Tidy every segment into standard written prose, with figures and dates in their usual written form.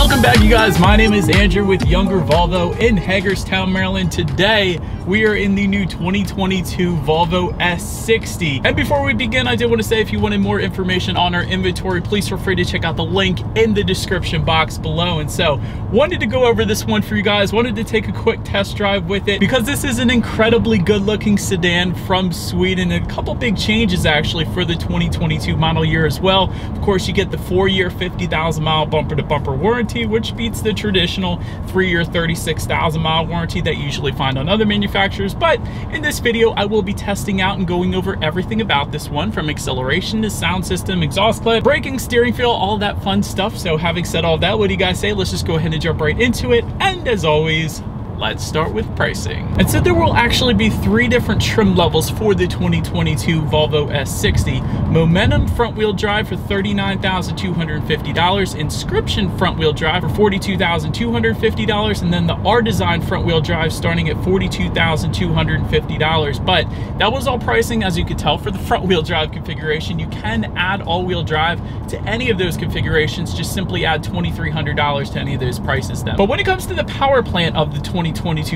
Welcome back, you guys. My name is Andrew with Younger Volvo in Hagerstown, Maryland. Today, we are in the new 2022 Volvo S60. And before we begin, I did want to say if you wanted more information on our inventory, please feel free to check out the link in the description box below. And so, wanted to go over this one for you guys. Wanted to take a quick test drive with it because this is an incredibly good-looking sedan from Sweden. And a couple big changes actually for the 2022 model year as well. Of course, you get the 4-year, 50,000-mile bumper-to-bumper warranty, which beats the traditional 3-year, 36,000-mile warranty that you usually find on other manufacturers. But in this video, I will be testing out and going over everything about this one, from acceleration to sound system, exhaust clip, braking, steering feel, all that fun stuff. So having said all that, what do you guys say? Let's just go ahead and jump right into it. And as always, let's start with pricing. And so there will actually be 3 different trim levels for the 2022 Volvo S60. Momentum front-wheel drive for $39,250, Inscription front-wheel drive for $42,250, and then the R-Design front-wheel drive starting at $42,250. But that was all pricing, as you could tell, for the front-wheel drive configuration. You can add all-wheel drive to any of those configurations, just simply add $2,300 to any of those prices then. But when it comes to the power plant of the 2022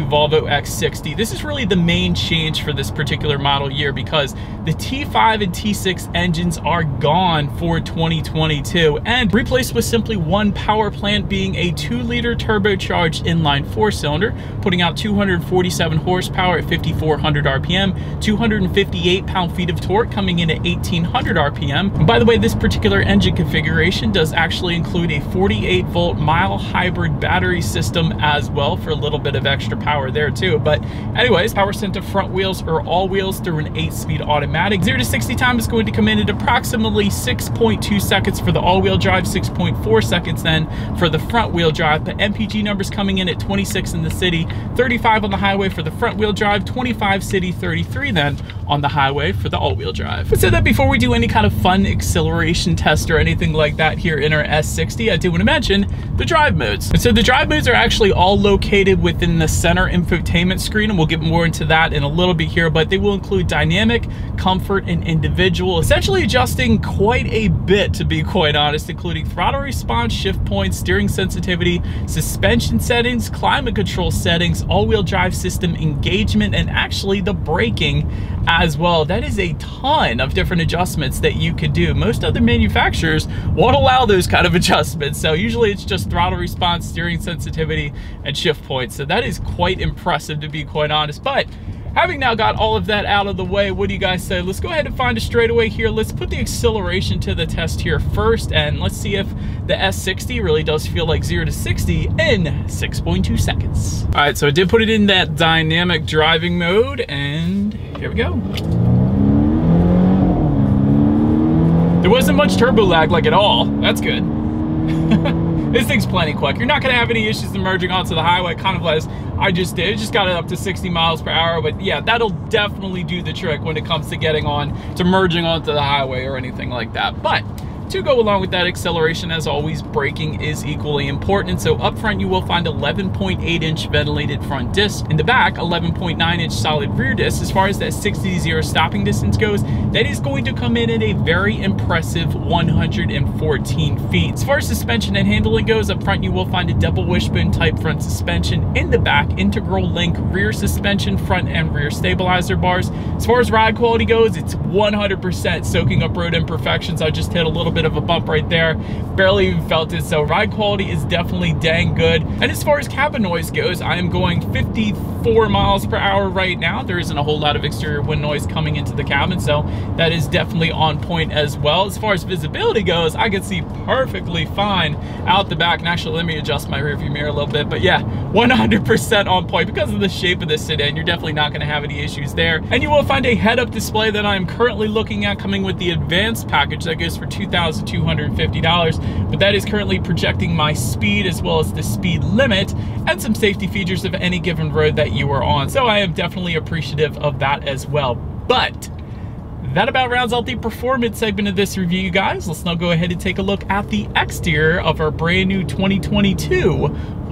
Volvo X60, this is really the main change for this particular model year, because the T5 and T6 engines are gone for 2022 and replaced with simply one power plant, being a 2-liter turbocharged inline 4-cylinder, putting out 247 horsepower at 5,400 RPM, 258 pound-feet of torque coming in at 1,800 RPM. And by the way, this particular engine configuration does actually include a 48-volt mild hybrid battery system as well, for a little bit of extra power there too. But anyways, power sent to front wheels or all wheels through an 8-speed automatic. 0 to 60 time is going to come in at approximately 6.2 seconds for the all-wheel drive, 6.4 seconds then for the front wheel drive. But MPG numbers coming in at 26 in the city, 35 on the highway for the front wheel drive, 25 city, 33 then on the highway for the all-wheel drive. But so that before we do any kind of fun acceleration test or anything like that here in our S60, I do want to mention the drive modes. And so the drive modes are actually all located within the center infotainment screen, and we'll get more into that in a little bit here, but they will include dynamic, comfort, and individual, essentially adjusting quite a bit, to be quite honest, including throttle response, shift points, steering sensitivity, suspension settings, climate control settings, all-wheel drive system engagement, and actually the braking as well. That is a ton of different adjustments that you could do. Most other manufacturers won't allow those kind of adjustments, so usually it's just throttle response, steering sensitivity, and shift points. So that is quite impressive, to be quite honest. But having now got all of that out of the way, what do you guys say? Let's go ahead and find a straightaway here. Let's put the acceleration to the test here first, and let's see if the S60 really does feel like 0 to 60 in 6.2 seconds. All right, so I did put it in that dynamic driving mode, and here we go. There wasn't much turbo lag, like, at all. That's good. This thing's plenty quick. You're not gonna have any issues emerging onto the highway, kind of as I just did. Just got it up to 60 miles per hour, but yeah, that'll definitely do the trick when it comes to getting on, to merging onto the highway or anything like that. But to go along with that acceleration, as always, braking is equally important. So up front, you will find 11.8-inch ventilated front disc. In the back, 11.9-inch solid rear disc. As far as that 60 to 0 stopping distance goes, that is going to come in at a very impressive 114 feet. As far as suspension and handling goes, up front, you will find a double wishbone type front suspension. In the back, integral link rear suspension, front and rear stabilizer bars. As far as ride quality goes, it's 100% soaking up road imperfections. I just hit a little bit of a bump right there, barely even felt it, so ride quality is definitely dang good. And as far as cabin noise goes, I am going 54 miles per hour right now. There isn't a whole lot of exterior wind noise coming into the cabin, so that is definitely on point as well. As far as visibility goes, I can see perfectly fine out the back. And actually, let me adjust my rear view mirror a little bit, but yeah, 100% on point. Because of the shape of this sedan, you're definitely not going to have any issues there. And you will find a head-up display that I'm currently looking at, coming with the advanced package that goes for $2,250, but that is currently projecting my speed as well as the speed limit and some safety features of any given road that you are on. So I am definitely appreciative of that as well. But that about rounds out the performance segment of this review, you guys. Let's now go ahead and take a look at the exterior of our brand new 2022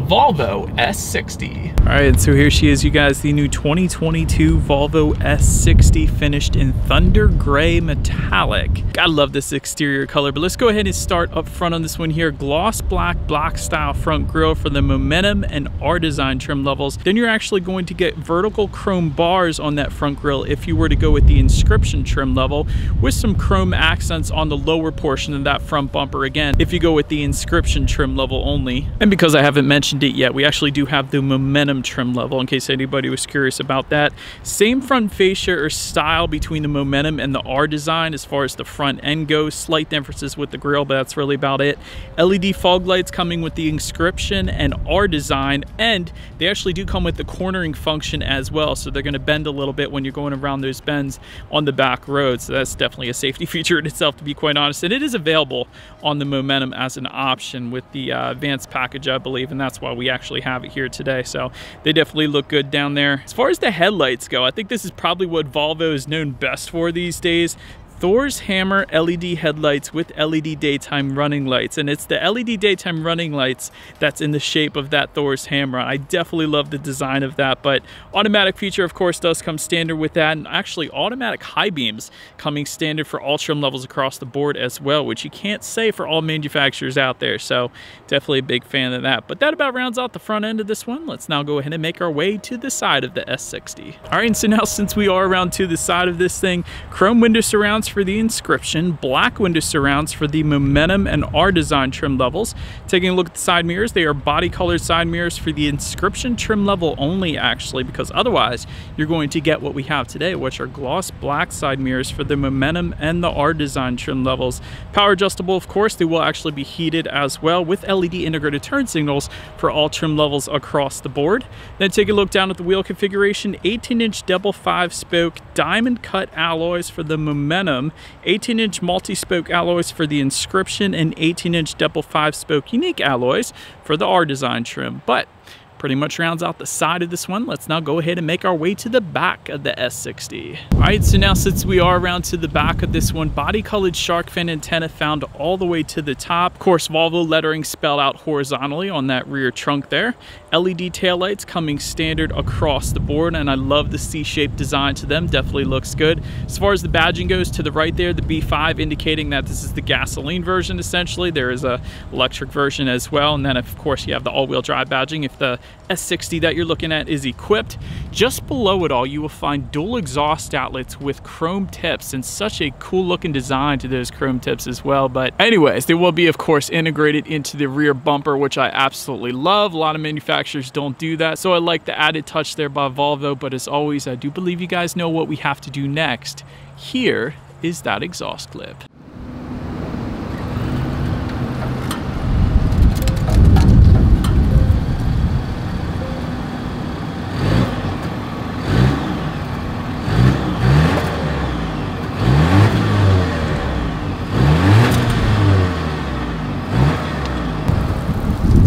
Volvo S60. All right, so here she is, you guys, the new 2022 Volvo S60 finished in Thunder Gray Metallic. I love this exterior color, but let's go ahead and start up front on this one here. Gloss black style front grille for the Momentum and R Design trim levels. Then you're actually going to get vertical chrome bars on that front grille if you were to go with the Inscription trim level, with some chrome accents on the lower portion of that front bumper again if you go with the Inscription trim level only. And because I haven't mentioned it yet, we actually do have the Momentum trim level in case anybody was curious about that. Same front fascia or style between the Momentum and the R Design as far as the front end goes. Slight differences with the grille, but that's really about it. LED fog lights coming with the Inscription and R Design, and they actually do come with the cornering function as well, so they're going to bend a little bit when you're going around those bends on the back road. So that's definitely a safety feature in itself, to be quite honest, and it is available on the Momentum as an option with the advanced package, I believe, and that's why we actually have it here today. So they definitely look good down there. As far as the headlights go, I think this is probably what Volvo is known best for these days. Thor's Hammer LED headlights with LED daytime running lights, and it's the LED daytime running lights that's in the shape of that Thor's Hammer. I definitely love the design of that, but automatic feature of course does come standard with that, and actually automatic high beams coming standard for all trim levels across the board as well, which you can't say for all manufacturers out there, so definitely a big fan of that. But that about rounds out the front end of this one. Let's now go ahead and make our way to the side of the S60. All right, and so now since we are around to the side of this thing, chrome window surrounds for the Inscription, black window surrounds for the Momentum and R Design trim levels. Taking a look at the side mirrors, they are body colored side mirrors for the Inscription trim level only, actually, because otherwise you're going to get what we have today, which are gloss black side mirrors for the Momentum and the R Design trim levels. Power adjustable, of course, they will actually be heated as well with LED integrated turn signals for all trim levels across the board. Then take a look down at the wheel configuration. 18-inch double 5-spoke diamond cut alloys for the Momentum, 18-inch multi-spoke alloys for the Inscription, and 18-inch double 5-spoke unique alloys for the R Design trim. But pretty much rounds out the side of this one. Let's now go ahead and make our way to the back of the S60. All right, so now since we are around to the back of this one, body colored shark fin antenna found all the way to the top. Of course, Volvo lettering spelled out horizontally on that rear trunk there. LED taillights coming standard across the board, and I love the C-shaped design to them. Definitely looks good. As far as the badging goes, to the right there, the B5 indicating that this is the gasoline version essentially. There is a electric version as well, and then of course you have the all-wheel drive badging if the S60 that you're looking at is equipped. Just below it all, you will find dual exhaust outlets with chrome tips, and such a cool looking design to those chrome tips as well. But anyways, they will be of course integrated into the rear bumper, which I absolutely love. A lot of manufacturers don't do that, so I like the added touch there by Volvo. But as always, I do believe you guys know what we have to do next. Here is that exhaust clip.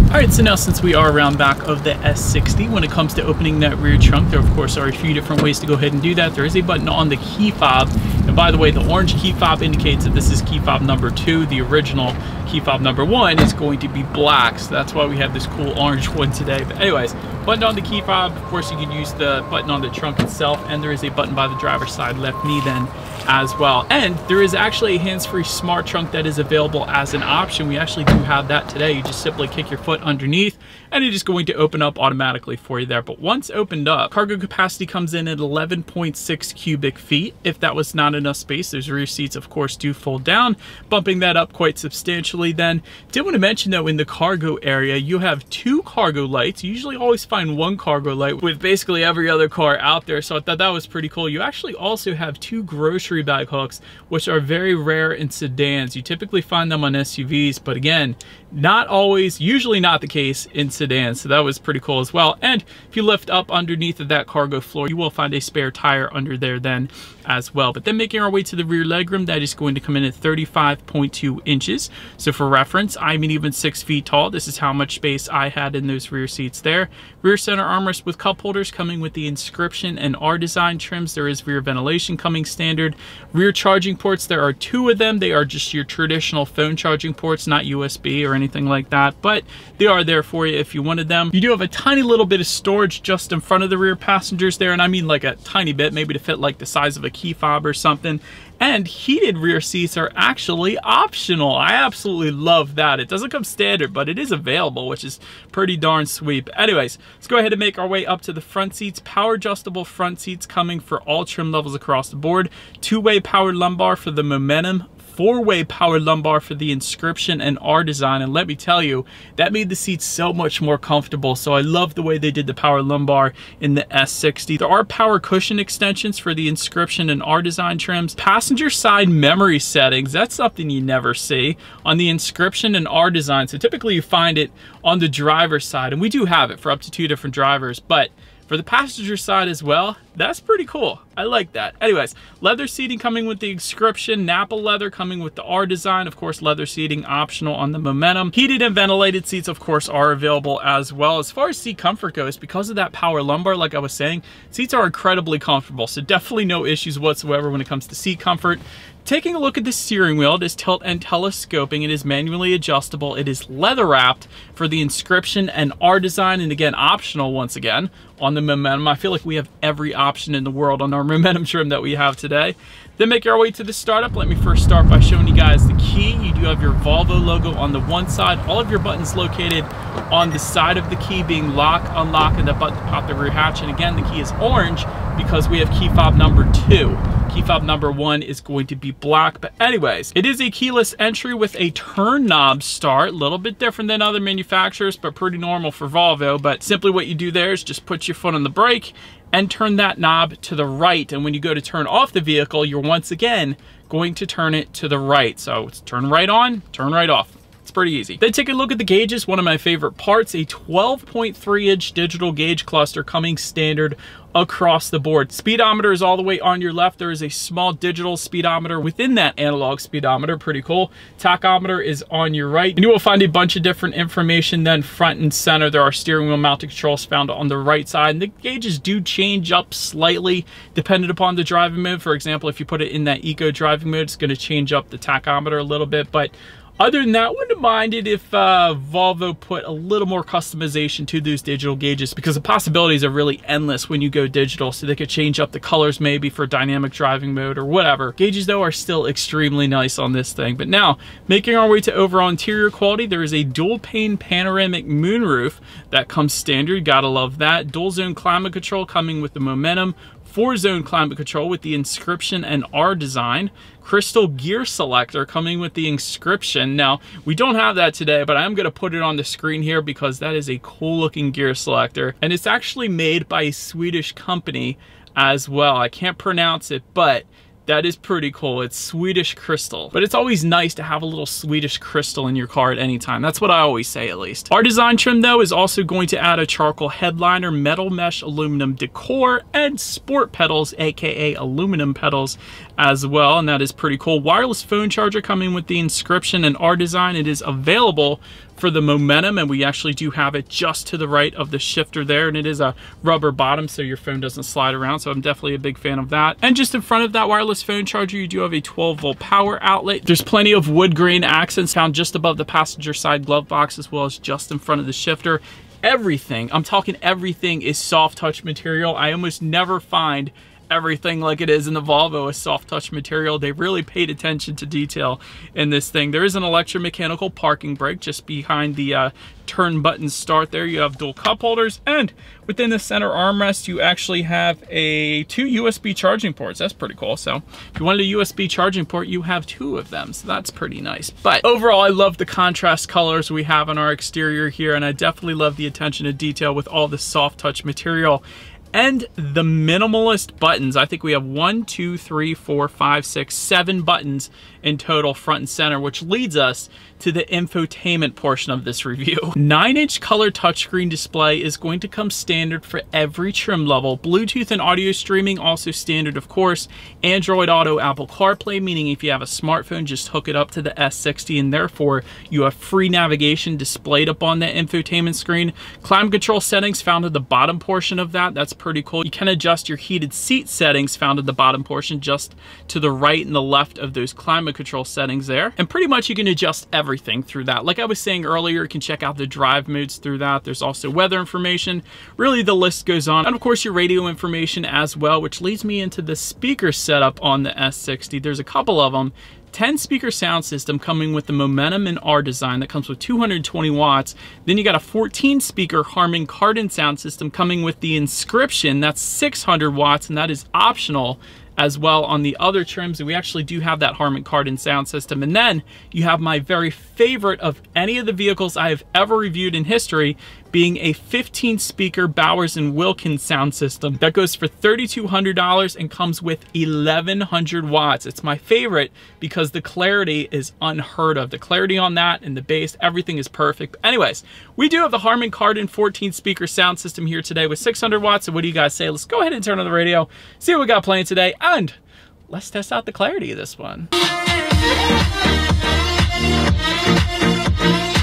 All right, so now since we are around back of the S60, when it comes to opening that rear trunk, there of course are a few different ways to go ahead and do that. There is a button on the key fob, and by the way, the orange key fob indicates that this is key fob number 2. The original key fob number 1 is going to be black, so that's why we have this cool orange one today. But anyways, button on the key fob, of course you can use the button on the trunk itself, and there is a button by the driver's side left knee then as well. And there is actually a hands-free smart trunk that is available as an option. We actually do have that today. You just simply kick your foot underneath and it is going to open up automatically for you there. But once opened up, cargo capacity comes in at 11.6 cubic feet. If that was not enough space, those rear seats of course do fold down, bumping that up quite substantially. Then did want to mention though, in the cargo area you have 2 cargo lights. You usually always find 1 cargo light with basically every other car out there, so I thought that was pretty cool. You actually also have 2 grocery bag hooks, which are very rare in sedans. You typically find them on SUVs, but again, not always, usually not the case in sedans, so that was pretty cool as well. And if you lift up underneath of that cargo floor, you will find a spare tire under there then as well. But then making our way to the rear legroom, that is going to come in at 35.2 inches. So for reference, I'm even 6 feet tall. This is how much space I had in those rear seats there. Rear center armrest with cup holders coming with the Inscription and R Design trims. There is rear ventilation coming standard. Rear charging ports, there are 2 of them. They are just your traditional phone charging ports, not USB or anything like that, but they are there for you if you wanted them. You do have a tiny little bit of storage just in front of the rear passengers there, and I mean like a tiny bit, maybe to fit like the size of a key fob or something. And heated rear seats are actually optional. I absolutely love that. It doesn't come standard, but it is available, which is pretty darn sweet. But anyways, let's go ahead and make our way up to the front seats. Power adjustable front seats coming for all trim levels across the board. 2-way powered lumbar for the Momentum. 4-way powered lumbar for the Inscription and R design, and let me tell you, that made the seats so much more comfortable. So I love the way they did the power lumbar in the S60. There are power cushion extensions for the Inscription and R design trims. Passenger side memory settings, that's something you never see on the Inscription and R design. So typically you find it on the driver's side, and we do have it for up to 2 different drivers, but for the passenger side as well, that's pretty cool. I like that. Anyways, leather seating coming with the Inscription, Nappa leather coming with the R design. Of course, leather seating optional on the Momentum. Heated and ventilated seats, of course, are available as well. As far as seat comfort goes, because of that power lumbar, like I was saying, seats are incredibly comfortable. So definitely no issues whatsoever when it comes to seat comfort. Taking a look at the steering wheel, it is tilt and telescoping. It is manually adjustable. It is leather wrapped for the Inscription and R design, and again, optional once again on the Momentum. I feel like we have every option in the world on our Momentum trim that we have today. Then make our way to the startup. Let me first start by showing you guys the key. You do have your Volvo logo on the one side. All of your buttons located on the side of the key, being lock, unlock, and the button to pop the rear hatch. And again, the key is orange because we have key fob number 2. Key fob number 1 is going to be black. But anyways, it is a keyless entry with a turn knob start. A little bit different than other manufacturers, but pretty normal for Volvo. But simply what you do there is just put your foot on the brake and turn that knob to the right. And when you go to turn off the vehicle, you're once again going to turn it to the right. So it's turn right on, turn right off. It's pretty easy. Then take a look at the gauges, one of my favorite parts, a 12.3-inch digital gauge cluster coming standard across the board. Speedometer is all the way on your left. There is a small digital speedometer within that analog speedometer, pretty cool. Tachometer is on your right, and you will find a bunch of different information then front and center. There are steering wheel mounted controls found on the right side, and the gauges do change up slightly dependent upon the driving mode. For example, if you put it in that eco driving mode, it's going to change up the tachometer a little bit, but other than that, wouldn't have minded if Volvo put a little more customization to those digital gauges, because the possibilities are really endless when you go digital. So they could change up the colors maybe for dynamic driving mode or whatever. Gauges though are still extremely nice on this thing. But now, making our way to overall interior quality, there is a dual pane panoramic moonroof that comes standard. Gotta love that. Dual zone climate control coming with the Momentum. 4-zone climate control with the Inscription and R design. Crystal gear selector coming with the Inscription. Now, we don't have that today, but I'm going to put it on the screen here because that is a cool looking gear selector. And it's actually made by a Swedish company as well. I can't pronounce it, but that is pretty cool. It's Swedish crystal, but it's always nice to have a little Swedish crystal in your car at any time. That's what I always say, at least. Our design trim though is also going to add a charcoal headliner, metal mesh aluminum decor, and sport pedals, aka aluminum pedals as well, and that is pretty cool. Wireless phone charger coming with the Inscription and R design. It is available for the Momentum, and we actually do have it just to the right of the shifter there, and it is a rubber bottom so your phone doesn't slide around, so I'm definitely a big fan of that. And just in front of that wireless phone charger, you do have a 12-volt power outlet. There's plenty of wood grain accents found just above the passenger side glove box, as well as just in front of the shifter. Everything, I'm talking everything, is soft touch material. I almost never find everything like it is in the Volvo is soft touch material. They really paid attention to detail in this thing. There is an electromechanical parking brake just behind the turn button start there. You have dual cup holders, and within the center armrest you actually have two USB charging ports. That's pretty cool. So if you wanted a USB charging port, you have 2 of them, so that's pretty nice. But overall, I love the contrast colors we have on our exterior here, and I definitely love the attention to detail with all the soft touch material. And the minimalist buttons. I think we have 1, 2, 3, 4, 5, 6, 7 buttons in total front and center, which leads us to the infotainment portion of this review. 9-inch color touchscreen display is going to come standard for every trim level. Bluetooth and audio streaming also standard, of course. Android Auto, Apple CarPlay, meaning if you have a smartphone, just hook it up to the S60 and therefore you have free navigation displayed up on that infotainment screen. Climate control settings found at the bottom portion of that. That's pretty cool. You can adjust your heated seat settings found at the bottom portion just to the right and the left of those climate control settings there. And pretty much you can adjust everything through that. Like I was saying earlier, you can check out the drive modes through that. There's also weather information. Really, the list goes on. And of course, your radio information as well, which leads me into the speaker setup on the S60. There's a couple of them. 10 speaker sound system coming with the Momentum and R design that comes with 220 watts. Then you got a 14 speaker Harman Kardon sound system coming with the Inscription. That's 600 watts, and that is optional as well on the other trims. And we actually do have that Harman Kardon sound system. And then you have my very favorite of any of the vehicles I have ever reviewed in history, being a 15 speaker Bowers & Wilkins sound system that goes for $3,200 and comes with 1,100 watts. It's my favorite because the clarity is unheard of. The clarity on that and the bass, everything is perfect. But anyways, we do have the Harman Kardon 14 speaker sound system here today with 600 watts. So what do you guys say? Let's go ahead and turn on the radio, see what we got playing today, and let's test out the clarity of this one.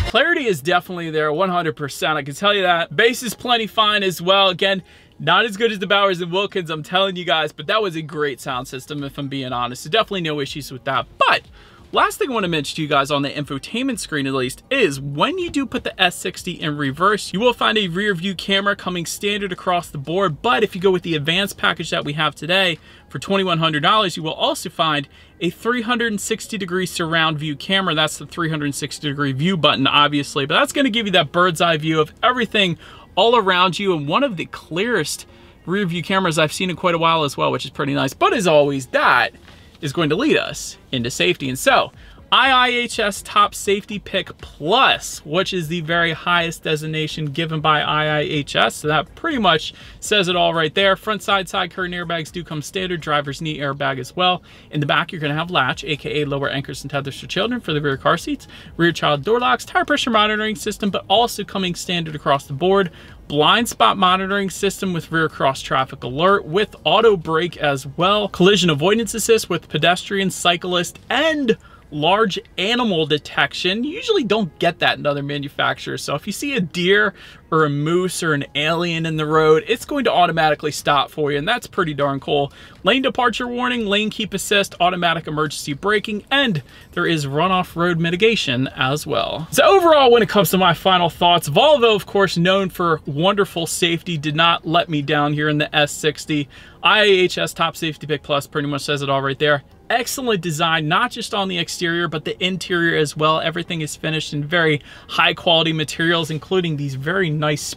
Clarity is definitely there, 100%. I can tell you that. Bass is plenty fine as well. Again, not as good as the Bowers & Wilkins, I'm telling you guys, but that was a great sound system if I'm being honest. So definitely no issues with that. But last thing I want to mention to you guys on the infotainment screen at least is when you do put the S60 in reverse, you will find a rear view camera coming standard across the board. But if you go with the advanced package that we have today for $2,100, you will also find a 360-degree surround view camera. That's the 360-degree view button, obviously, but that's going to give you that bird's eye view of everything all around you, and one of the clearest rear view cameras I've seen in quite a while as well, which is pretty nice. But as always, that is going to lead us into safety. And so IIHS Top Safety Pick Plus, which is the very highest designation given by IIHS. So that pretty much says it all right there. Front side curtain airbags do come standard. Driver's knee airbag as well. In the back, you're going to have latch, aka lower anchors and tethers for children for the rear car seats, rear child door locks, tire pressure monitoring system, but also coming standard across the board. Blind spot monitoring system with rear cross traffic alert with auto brake as well. Collision avoidance assist with pedestrian, cyclist, and large animal detection. You usually don't get that in other manufacturers. So if you see a deer or a moose or an alien in the road, it's going to automatically stop for you, and that's pretty darn cool. Lane departure warning, lane keep assist, automatic emergency braking, and there is runoff road mitigation as well. So overall, when it comes to my final thoughts, Volvo, of course, known for wonderful safety, did not let me down here in the S60. IIHS Top Safety Pick Plus pretty much says it all right there. Excellent design, not just on the exterior, but the interior as well. Everything is finished in very high quality materials, including these very nice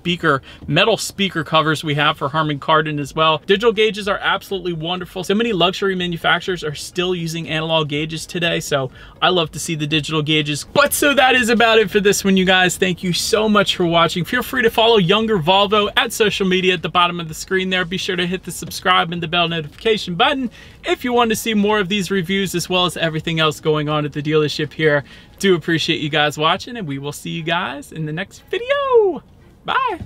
metal speaker covers we have for Harman Kardon as well. Digital gauges are absolutely wonderful. So many luxury manufacturers are still using analog gauges today, so I love to see the digital gauges. But so that is about it for this one, you guys. Thank you so much for watching. Feel free to follow Younger Volvo at social media at the bottom of the screen there. Be sure to hit the subscribe and the bell notification button if you want to see more of these reviews as well as everything else going on at the dealership here. Do appreciate you guys watching, and we will see you guys in the next video. Bye.